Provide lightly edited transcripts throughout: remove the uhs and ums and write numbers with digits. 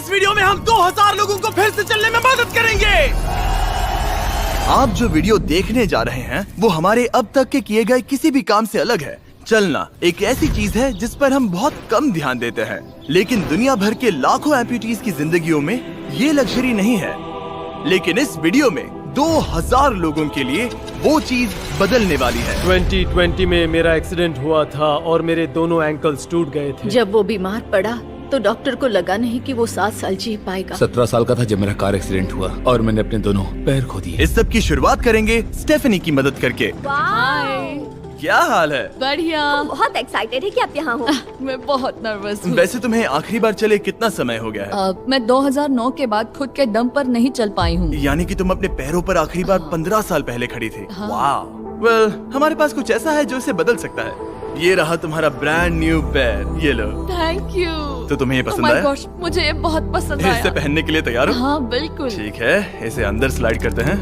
इस वीडियो में हम 2000 लोगों को फिर से चलने में मदद करेंगे। आप जो वीडियो देखने जा रहे हैं वो हमारे अब तक के किए गए किसी भी काम से अलग है। चलना एक ऐसी चीज है जिस पर हम बहुत कम ध्यान देते हैं, लेकिन दुनिया भर के लाखों एम्पुटीज की जिंदगियों में ये लग्जरी नहीं है। लेकिन इस वीडियो में 2000 लोगों के लिए वो चीज बदलने वाली है। 2020 में मेरा एक्सीडेंट हुआ था और मेरे दोनों एंकल्स टूट गए थे। जब वो बीमार पड़ा तो डॉक्टर को लगा नहीं कि वो 7 साल जी पाएगा। 17 साल का था जब मेरा कार एक्सीडेंट हुआ और मैंने अपने दोनों पैर खो दिए। इस सब की शुरुआत करेंगे स्टेफनी की मदद करके। क्या हाल है? बढ़िया। बहुत एक्साइटेड है कि आप यहाँ हो। मैं बहुत नर्वस हूँ। वैसे तुम्हें आखिरी बार चले कितना समय हो गया है? मैं 2009 के बाद खुद के दम पर नहीं चल पाई हूँ। यानी कि तुम अपने पैरों पर आखिरी बार 15 साल पहले खड़ी थी। वाह। वेल, हमारे पास कुछ ऐसा है जो इसे बदल सकता है। ये रहा तुम्हारा ब्रांड न्यू पैर, ये लो। Thank you. तो तुम्हें ये Oh पसंद my आया? gosh, मुझे ये बहुत पसंद आया। इसे पहनने के लिए तैयार हो? हाँ बिल्कुल। ठीक है, इसे अंदर स्लाइड करते हैं।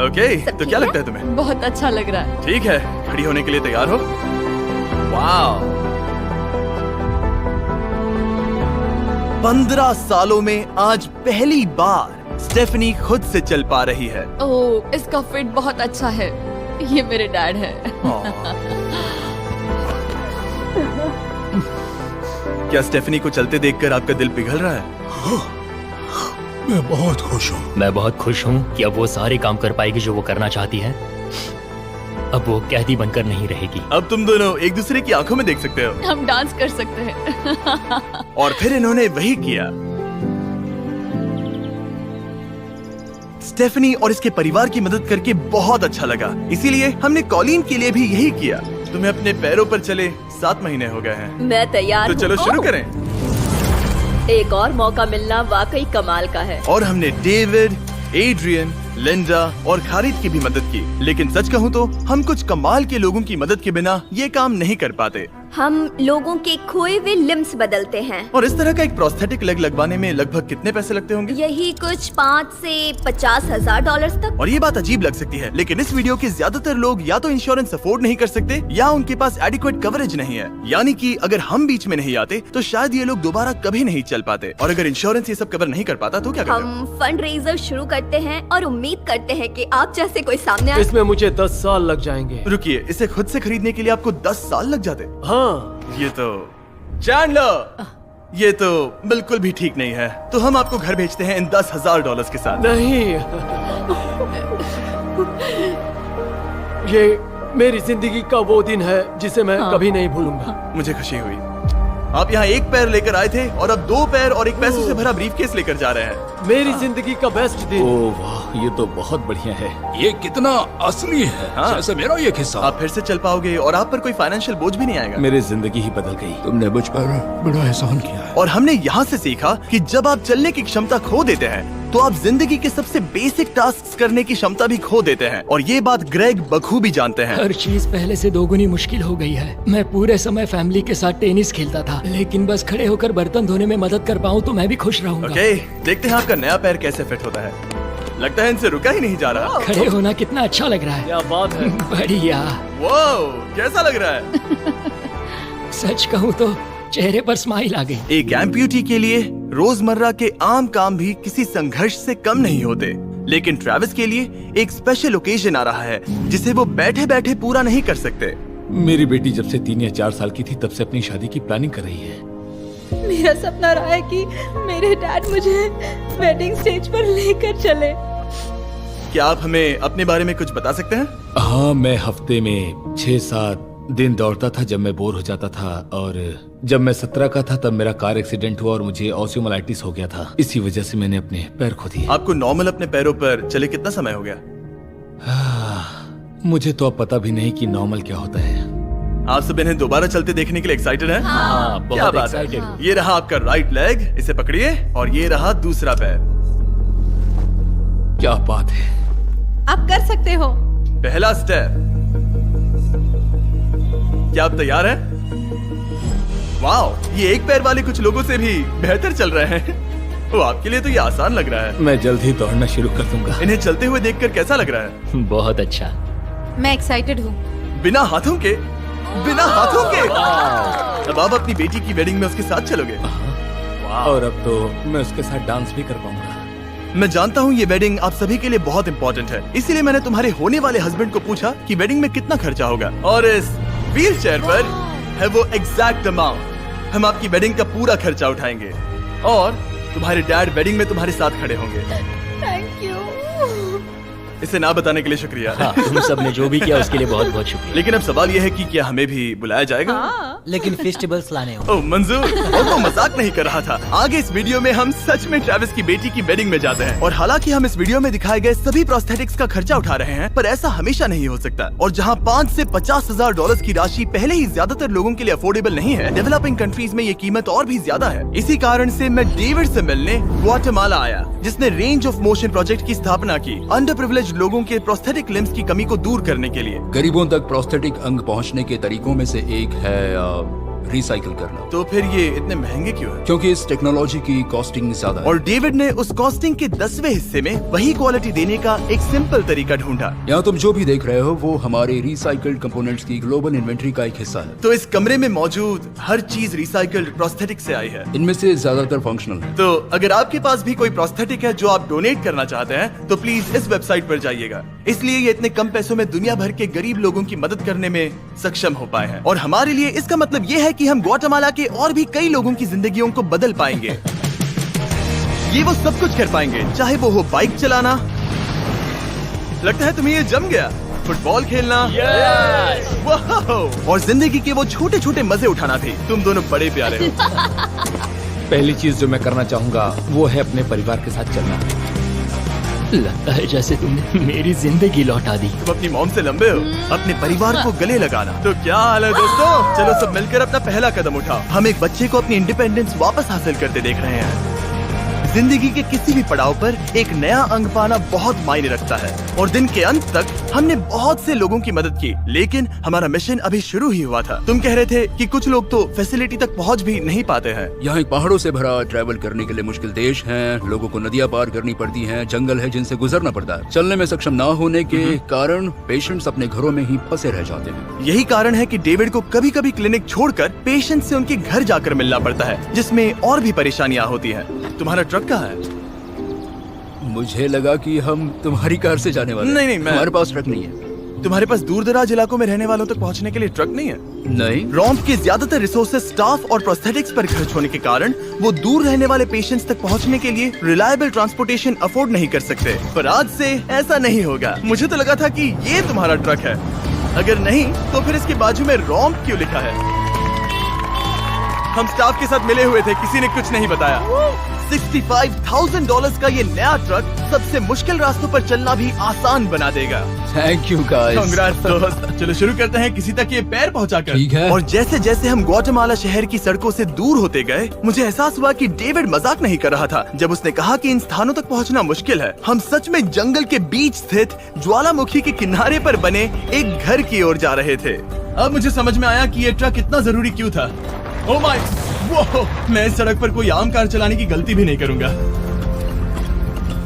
ओके, तो क्या लगता है तुम्हें? बहुत अच्छा लग रहा है। ठीक है, खड़ी होने के लिए तैयार हो? वाह। 15 सालों में आज पहली बार स्टेफनी खुद से चल पा रही है। ओह, इसका फिट बहुत अच्छा है। ये मेरे डैड है। क्या स्टेफनी को चलते देखकर आपका दिल पिघल रहा है? मैं बहुत खुश हूँ। मैं बहुत खुश हूँ कि अब वो सारे काम कर पाएगी जो वो करना चाहती है। अब वो कैदी बनकर नहीं रहेगी। अब तुम दोनों एक दूसरे की आंखों में देख सकते हो। हम डांस कर सकते हैं। और फिर इन्होंने वही किया। स्टेफनी और इसके परिवार की मदद करके बहुत अच्छा लगा, इसीलिए हमने कॉलिन के लिए भी यही किया। तुम्हें अपने पैरों पर चले 7 महीने हो गए हैं। मैं तैयार तो चलो शुरू करें। एक और मौका मिलना वाकई कमाल का है। और हमने डेविड, एड्रियन, लिंडा और खालिद की भी मदद की। लेकिन सच कहूँ तो हम कुछ कमाल के लोगों की मदद के बिना ये काम नहीं कर पाते। हम लोगों के खोए हुए लिम्स बदलते हैं। और इस तरह का एक प्रोस्थेटिक लेग लगवाने में लगभग कितने पैसे लगते होंगे? यही कुछ 5 से 50 हजार डॉलर तक। और ये बात अजीब लग सकती है, लेकिन इस वीडियो के ज्यादातर लोग या तो इंश्योरेंस अफोर्ड नहीं कर सकते या उनके पास एडिक्वेट कवरेज नहीं है। यानी कि अगर हम बीच में नहीं आते तो शायद ये लोग दोबारा कभी नहीं चल पाते। और अगर इंश्योरेंस ये सब कवर नहीं कर पाता तो क्या करते? हम फंड रेजर शुरू करते हैं और उम्मीद करते हैं कि आप जैसे कोई सामने आए। इसमें मुझे 10 साल लग जाएंगे। रुकिए, इसे खुद से खरीदने के लिए आपको 10 साल लग जाते? हाँ। ये तो चैंडलर, ये तो बिल्कुल भी ठीक नहीं है। तो हम आपको घर भेजते हैं इन $10,000 के साथ। नहीं, ये मेरी जिंदगी का वो दिन है जिसे मैं कभी नहीं भूलूंगा। मुझे खुशी हुई। आप यहाँ एक पैर लेकर आए थे और अब 2 पैर और एक पैसों से भरा ब्रीफकेस लेकर जा रहे हैं। मेरी जिंदगी का बेस्ट दिन। ओह वाह, ये तो बहुत बढ़िया है। ये कितना असली है। हाँ। जैसे मेरा ये किस्सा। आप फिर से चल पाओगे और आप पर कोई फाइनेंशियल बोझ भी नहीं आएगा। मेरी जिंदगी ही बदल गई। तुमने मुझ पर बड़ा एहसान किया है। और हमने यहाँ से सीखा कि जब आप चलने की क्षमता खो देते हैं तो आप जिंदगी के सबसे बेसिक टास्क करने की क्षमता भी खो देते हैं। और ये बात ग्रेग बखूबी जानते हैं। हर चीज पहले से दोगुनी मुश्किल हो गई है। मैं पूरे समय फैमिली के साथ टेनिस खेलता था, लेकिन बस खड़े होकर बर्तन धोने में मदद कर पाऊँ तो मैं भी खुश रहूंगा। ओके, देखते हैं आपका नया पैर कैसे फिट होता है। लगता है इनसे रुका ही नहीं जा रहा। खड़े होना कितना अच्छा लग रहा है। क्या बात है। बढ़िया। वाओ, कैसा लग रहा है? सच कहूँ तो चेहरे पर स्माइल आ गई। एक एम्प्यूटी के लिए रोजमर्रा के आम काम भी किसी संघर्ष से कम नहीं होते, लेकिन ट्रेविस के लिए एक स्पेशल ओकेजन आ रहा है जिसे वो बैठे बैठे पूरा नहीं कर सकते। मेरी बेटी जब से 3 या 4 साल की थी तब से अपनी शादी की प्लानिंग कर रही है। मेरा सपना रहा है कि मेरे डैड मुझे वेडिंग स्टेज पर लेकर चले। क्या आप हमें अपने बारे में कुछ बता सकते हैं? हाँ, मैं हफ्ते में 6-7 दिन दौड़ता था जब मैं बोर हो जाता था। और जब मैं 17 का था तब मेरा कार एक्सीडेंट हुआ और मुझे ऑस्टियोमाइलाइटिस हो गया था। इसी वजह से मैंने अपने पैर खो दिए। आपको नॉर्मल अपने पैरों पर चले कितना समय हो गया? मुझे तो अब पता भी नहीं कि नॉर्मल क्या होता है। आप सब इन्हें दोबारा चलते देखने के लिए एक्साइटेड हैं? हाँ, क्या बहुत बात है। एक्साइटेड। ये रहा आपका राइट लेग, इसे पकड़िए। और ये रहा दूसरा पैर। क्या बात है। आप कर सकते हो। पहला स्टेप। क्या आप तैयार हैं? वाओ, ये एक पैर वाले कुछ लोगों से भी बेहतर चल रहे हैं। वो आपके लिए तो ये आसान लग रहा है। मैं जल्द ही दौड़ना शुरू कर दूंगा। इन्हें चलते हुए देखकर कैसा लग रहा है? बहुत अच्छा। मैं एक्साइटेड हूँ। बिना हाथों के? बिना हाथों के? अब आप अपनी बेटी की वेडिंग में उसके साथ चलोगे? और अब तो मैं उसके साथ डांस भी कर पाऊंगा। मैं जानता हूँ ये वेडिंग आप सभी के लिए बहुत इंपॉर्टेंट है, इसीलिए मैंने तुम्हारे होने वाले हस्बैंड को पूछा कि वेडिंग में कितना खर्चा होगा, और इस व्हील चेयर पर है वो एग्जैक्ट अमाउंट। हम आपकी वेडिंग का पूरा खर्चा उठाएंगे और तुम्हारे डैड वेडिंग में तुम्हारे साथ खड़े होंगे। Thank you. इसे ना बताने के लिए शुक्रिया। हाँ, तुम सब ने जो भी किया उसके लिए बहुत बहुत शुक्रिया। लेकिन अब सवाल यह है कि क्या हमें भी बुलाया जाएगा? लेकिन फेस्टिवल्स लाने हो। ओह मंजूर, और वो मजाक नहीं कर रहा था। आगे इस वीडियो में हम सच में ट्रेविस की बेटी की वेडिंग में जाते हैं, और हालांकि हम इस वीडियो में दिखाए गए सभी प्रोस्थेटिक्स का खर्चा उठा रहे हैं, पर ऐसा हमेशा नहीं हो सकता। और जहां 5 से 50,000 डॉलर्स की राशि पहले ही ज्यादातर लोगों के लिए अफोर्डेबल नहीं है, डेवलपिंग कंट्रीज में ये कीमत और भी ज्यादा है। इसी कारण से मैं डेविड से मिलने ग्वाटेमाला आया, जिसने रेंज ऑफ मोशन प्रोजेक्ट की स्थापना की अंडर प्रिविलेज्ड लोगों के प्रोस्थेटिक लिम्स की कमी को दूर करने के लिए। गरीबों तक प्रोस्थेटिक अंग पहुंचने के तरीकों में से एक है रिसाइकिल करना। तो फिर ये इतने महंगे क्यों है? क्योंकि इस टेक्नोलॉजी की कॉस्टिंग ज्यादा है। और डेविड ने उस कॉस्टिंग के 10वें हिस्से में वही क्वालिटी देने का एक सिंपल तरीका ढूंढा। यहाँ तुम जो भी देख रहे हो वो हमारे रिसाइकल्ड कंपोनेंट्स की ग्लोबल इन्वेंट्री का एक हिस्सा है। तो इस कमरे में मौजूद हर चीज रिसाइकल्ड प्रोस्थेटिक से आई है। इनमें से ज्यादातर फंक्शनल है। तो अगर आपके पास भी कोई प्रोस्थेटिक है जो आप डोनेट करना चाहते हैं, तो प्लीज इस वेबसाइट पर जाइएगा। इसलिए ये इतने कम पैसों में दुनिया भर के गरीब लोगों की मदद करने में सक्षम हो पाए हैं। और हमारे लिए इसका मतलब ये है कि हम ग्वाटेमाला के और भी कई लोगों की जिंदगियों को बदल पाएंगे। ये वो सब कुछ कर पाएंगे, चाहे वो हो बाइक चलाना, लगता है तुम्हें ये जम गया, फुटबॉल खेलना, वाह, और जिंदगी के वो छोटे छोटे मजे उठाना भी। तुम दोनों बड़े प्यारे हो। पहली चीज जो मैं करना चाहूंगा वो है अपने परिवार के साथ चलना। लगता है जैसे तुमने मेरी जिंदगी लौटा दी। तुम अपनी मॉम से लंबे हो, अपने परिवार को गले लगाना। तो क्या हाल है दोस्तों? चलो सब मिलकर अपना पहला कदम उठाओ। हम एक बच्चे को अपनी इंडिपेंडेंस वापस हासिल करते देख रहे हैं। जिंदगी के किसी भी पड़ाव पर एक नया अंग पाना बहुत मायने रखता है, और दिन के अंत तक हमने बहुत से लोगों की मदद की, लेकिन हमारा मिशन अभी शुरू ही हुआ था। तुम कह रहे थे कि कुछ लोग तो फैसिलिटी तक पहुंच भी नहीं पाते हैं। यहाँ एक पहाड़ों से भरा ट्रैवल करने के लिए मुश्किल देश है, लोगों को नदियाँ पार करनी पड़ती हैं, जंगल है जिनसे गुजरना पड़ता है। चलने में सक्षम न होने के कारण पेशेंट्स अपने घरों में ही फंसे रह जाते हैं। यही कारण है कि डेविड को कभी कभी क्लिनिक छोड़कर पेशेंट से उनके घर जाकर मिलना पड़ता है, जिसमें और भी परेशानियां होती हैं। तुम्हारा ट्रक कहाँ है? मुझे लगा कि हम तुम्हारी कार से जाने वाले हैं। नहीं, हमारे पास ट्रक नहीं है। तुम्हारे पास दूर दराज इलाकों में रहने वालों तक पहुंचने के लिए ट्रक नहीं है? नहीं। रॉम्प के ज्यादातर रिसोर्सेज स्टाफ और प्रोस्थेटिक्स पर खर्च होने के कारण वो दूर रहने वाले पेशेंट्स तक पहुंचने के लिए रिलायबल ट्रांसपोर्टेशन अफोर्ड नहीं कर सकते। पर आज से ऐसा नहीं होगा। मुझे तो लगा था कि ये तुम्हारा ट्रक है। अगर नहीं तो फिर इसके बाजू में रॉम्प क्यों लिखा है? हम स्टाफ के साथ मिले हुए थे, किसी ने कुछ नहीं बताया। $65,000 का ये नया ट्रक सबसे मुश्किल रास्तों पर चलना भी आसान बना देगा। Thank you guys. कांग्रेस दोस्त। चलो शुरू करते हैं, किसी तक ये पैर पहुंचाकर। ठीक है। और जैसे जैसे हम ग्वाटेमाला शहर की सड़कों से दूर होते गए, मुझे एहसास हुआ कि डेविड मजाक नहीं कर रहा था जब उसने कहा कि इन स्थानों तक पहुंचना मुश्किल है। हम सच में जंगल के बीच स्थित ज्वालामुखी के किनारे पर बने एक घर की ओर जा रहे थे। अब मुझे समझ में आया कि ये ट्रक इतना जरूरी क्यों था। ओह माय, वो मैं इस सड़क पर कोई आम कार चलाने की गलती भी नहीं करूंगा।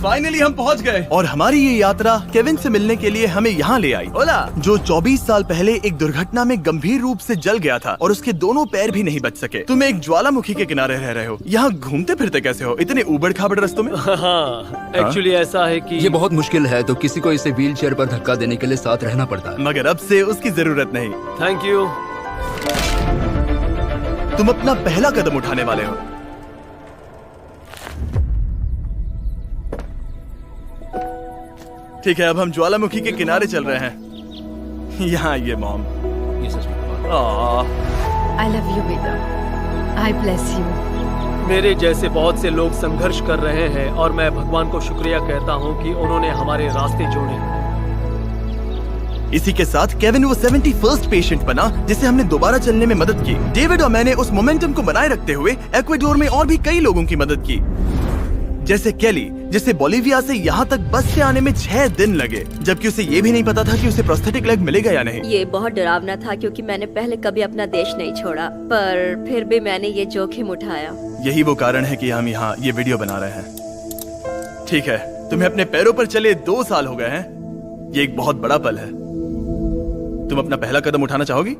फाइनली हम पहुंच गए, और हमारी ये यात्रा केविन से मिलने के लिए हमें यहाँ ले आई। ओला, जो 24 साल पहले एक दुर्घटना में गंभीर रूप से जल गया था और उसके दोनों पैर भी नहीं बच सके। तुम एक ज्वालामुखी के किनारे रह रहे हो, यहाँ घूमते फिरते कैसे हो इतने उबड़ खाबड़ रास्तों में? हाँ, एक्चुअली ऐसा है कि ये बहुत मुश्किल है, तो किसी को इसे व्हील चेयर पर धक्का देने के लिए साथ रहना पड़ता है। मगर अब से उसकी जरूरत नहीं। Thank you. तुम अपना पहला कदम उठाने वाले हो। ठीक है, अब हम ज्वालामुखी के किनारे चल रहे हैं। यहाँ ये मॉम। आई लव यू बेटा, आई ब्लेस यू। मेरे जैसे बहुत से लोग संघर्ष कर रहे हैं, और मैं भगवान को शुक्रिया कहता हूँ कि उन्होंने हमारे रास्ते जोड़े। इसी के साथ केविन वो 71st पेशेंट बना जिसे हमने दोबारा चलने में मदद की। डेविड और मैंने उस मोमेंटम को बनाए रखते हुए एक्वाडोर में और भी कई लोगों की मदद की, जैसे केली, जिसे बोलिविया से यहाँ तक बस से आने में 6 दिन लगे, जबकि उसे ये भी नहीं पता था कि उसे प्रोस्थेटिक लेग मिलेगा या नहीं। ये बहुत डरावना था क्योंकि मैंने पहले कभी अपना देश नहीं छोड़ा, पर फिर भी मैंने ये जोखिम उठाया। यही वो कारण है कि हम यहाँ ये वीडियो बना रहे हैं। ठीक है, तुम्हें अपने पैरों पर चले 2 साल हो गए हैं। ये एक बहुत बड़ा पल है। तुम अपना पहला कदम उठाना चाहोगी?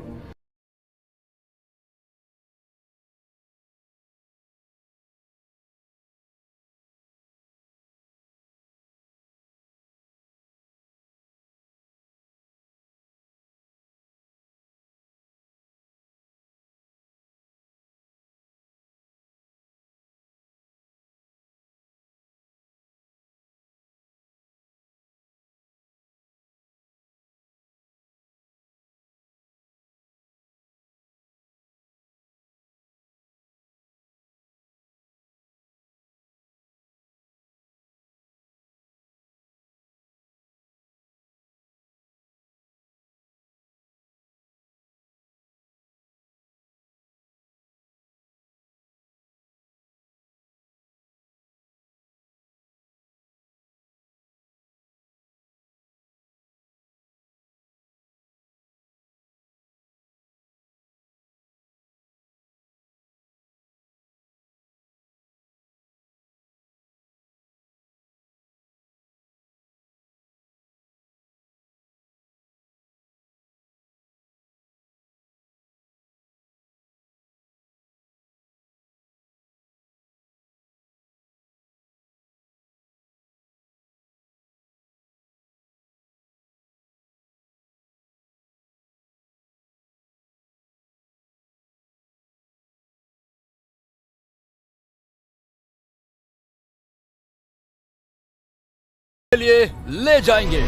के लिए ले जाएंगे।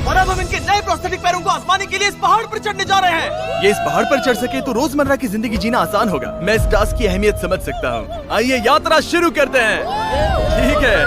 और अब हम इनके नए प्रोस्थेटिक पैरों को आजमाने के लिए इस पहाड़ पर चढ़ने जा रहे हैं। ये इस पहाड़ पर चढ़ सके तो रोजमर्रा की जिंदगी जीना आसान होगा। मैं इस टास्क की अहमियत समझ सकता हूँ। आइए यात्रा शुरू करते हैं। ठीक है,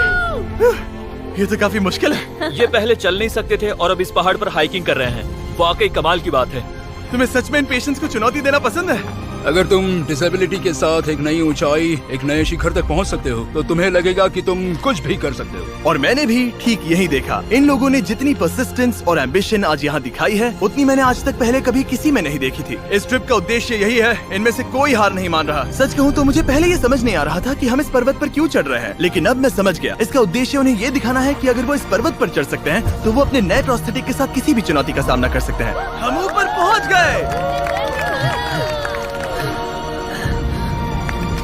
ये तो काफी मुश्किल है। ये पहले चल नहीं सकते थे और अब इस पहाड़ पर हाइकिंग कर रहे हैं। वाकई कमाल की बात है। तुम्हें सच में इन पेशेंट्स को चुनौती देना पसंद है? अगर तुम डिसेबिलिटी के साथ एक नई ऊंचाई, एक नए शिखर तक पहुंच सकते हो तो तुम्हें लगेगा कि तुम कुछ भी कर सकते हो। और मैंने भी ठीक यही देखा। इन लोगों ने जितनी परसिस्टेंस और एम्बिशन आज यहाँ दिखाई है, उतनी मैंने आज तक पहले कभी किसी में नहीं देखी थी। इस ट्रिप का उद्देश्य यही है, इनमें से कोई हार नहीं मान रहा। सच कहूँ तो मुझे पहले ये समझ नहीं आ रहा था कि हम इस पर्वत पर क्यों चढ़ रहे हैं, लेकिन अब मैं समझ गया। इसका उद्देश्य उन्हें ये दिखाना है कि अगर वो इस पर्वत पर चढ़ सकते हैं तो वो अपने नए प्रोस्थेटिक के साथ किसी भी चुनौती का सामना कर सकते हैं। हम ऊपर पहुँच गए।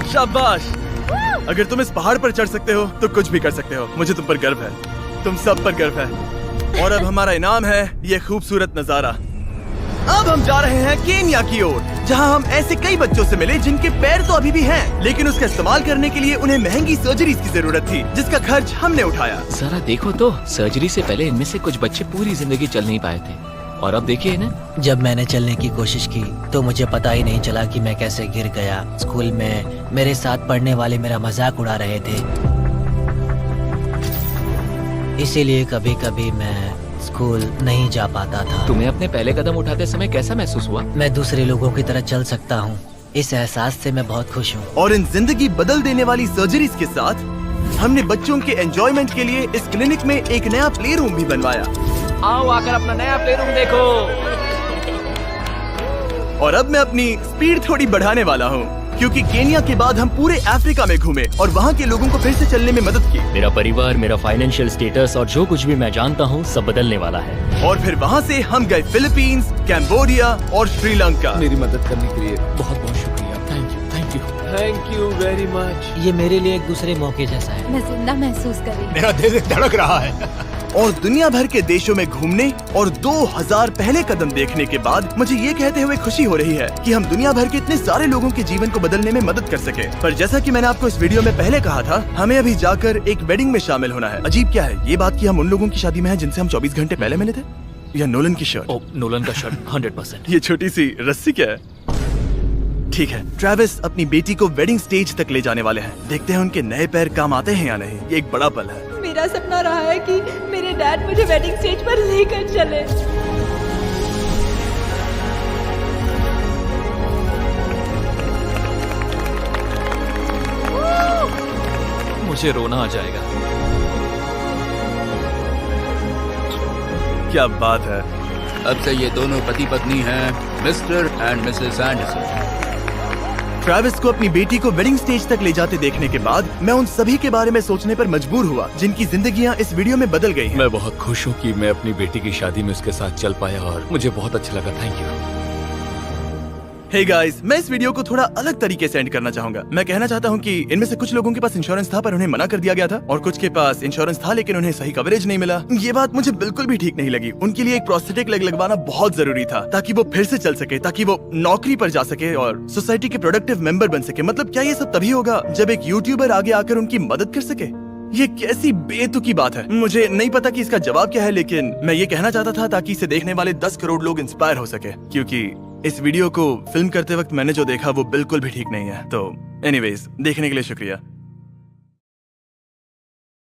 शाबाश। अगर तुम इस पहाड़ पर चढ़ सकते हो तो कुछ भी कर सकते हो। मुझे तुम पर गर्व है, तुम सब पर गर्व है। और अब हमारा इनाम है ये खूबसूरत नजारा। अब हम जा रहे हैं केन्या की ओर, जहां हम ऐसे कई बच्चों से मिले जिनके पैर तो अभी भी हैं, लेकिन उसका इस्तेमाल करने के लिए उन्हें महंगी सर्जरीज की जरूरत थी, जिसका खर्च हमने उठाया। जरा देखो तो, सर्जरी से पहले इनमें से कुछ बच्चे पूरी जिंदगी चल नहीं पाए थे, और अब देखिए इन्हें। जब मैंने चलने की कोशिश की तो मुझे पता ही नहीं चला कि मैं कैसे गिर गया। स्कूल में मेरे साथ पढ़ने वाले मेरा मजाक उड़ा रहे थे, इसीलिए कभी कभी मैं स्कूल नहीं जा पाता था। तुम्हें अपने पहले कदम उठाते समय कैसा महसूस हुआ? मैं दूसरे लोगों की तरह चल सकता हूँ, इस एहसास से मैं बहुत खुश हूँ। और इन जिंदगी बदल देने वाली सर्जरीज के साथ हमने बच्चों के एंजॉयमेंट के लिए इस क्लिनिक में एक नया प्ले रूम भी बनवाया। आओ आकर अपना नया प्ले रूम देखो। और अब मैं अपनी स्पीड थोड़ी बढ़ाने वाला हूँ, क्योंकि केन्या के बाद हम पूरे अफ्रीका में घूमे और वहाँ के लोगों को फिर से चलने में मदद की। मेरा परिवार, मेरा फाइनेंशियल स्टेटस और जो कुछ भी मैं जानता हूँ सब बदलने वाला है। और फिर वहाँ से हम गए फिलीपींस, कैम्बोडिया और श्रीलंका। मेरी मदद करने के लिए बहुत बहुत शुक्रिया। Thank you, thank you, thank you very much. ये मेरे लिए एक दूसरे मौके जैसा है। मैं जिंदा महसूस कर रही हूँ। मेरा दिल धड़क रहा है। और दुनिया भर के देशों में घूमने और 2000 पहले कदम देखने के बाद मुझे ये कहते हुए खुशी हो रही है कि हम दुनिया भर के इतने सारे लोगों के जीवन को बदलने में मदद कर सके। पर जैसा कि मैंने आपको इस वीडियो में पहले कहा था, हमें अभी जाकर एक वेडिंग में शामिल होना है। अजीब क्या है ये बात कि हम उन लोगों की शादी में हैं जिनसे हम 24 घंटे पहले मिले थे। या नोलन की शर्ट। ओ, नोलन का शर्ट 100%। ये छोटी सी रस्सी क्या है? ठीक है, ट्रेविस अपनी बेटी को वेडिंग स्टेज तक ले जाने वाले हैं। देखते हैं उनके नए पैर काम आते हैं या नहीं। ये एक बड़ा पल है। मेरा सपना रहा है कि मेरे डैड मुझे वेडिंग स्टेज पर लेकर चले। मुझे रोना आ जाएगा। क्या बात है। अब से ये दोनों पति पत्नी हैं, mister and Mrs Anderson. Travis को अपनी बेटी को वेडिंग स्टेज तक ले जाते देखने के बाद मैं उन सभी के बारे में सोचने पर मजबूर हुआ जिनकी जिंदगियां इस वीडियो में बदल गई हैं। मैं बहुत खुश हूँ कि मैं अपनी बेटी की शादी में उसके साथ चल पाया और मुझे बहुत अच्छा लगा। Thank you. हे गाइस, मैं इस वीडियो को थोड़ा अलग तरीके से एंड करना चाहूंगा। मैं कहना चाहता हूं कि इनमें से कुछ लोगों के पास इंश्योरेंस था पर उन्हें मना कर दिया गया था, और कुछ के पास इंश्योरेंस था लेकिन उन्हें सही कवरेज नहीं मिला। ये बात मुझे बिल्कुल भी ठीक नहीं लगी। उनके लिए एक प्रोस्थेटिक लेग लगवाना बहुत जरूरी था ताकि वो फिर से चल सके, ताकि वो नौकरी पर जा सके और सोसाइटी के प्रोडक्टिव मेंबर बन सके। मतलब क्या ये सब तभी होगा जब एक यूट्यूबर आगे आकर उनकी मदद कर सके? ये कैसी बेतुकी बात है। मुझे नहीं पता कि इसका जवाब क्या है, लेकिन मैं ये कहना चाहता था ताकि इसे देखने वाले 10 करोड़ लोग इंस्पायर हो सके, क्योंकि इस वीडियो को फिल्म करते वक्त मैंने जो देखा वो बिल्कुल भी ठीक नहीं है। तो एनीवेज, देखने के लिए शुक्रिया।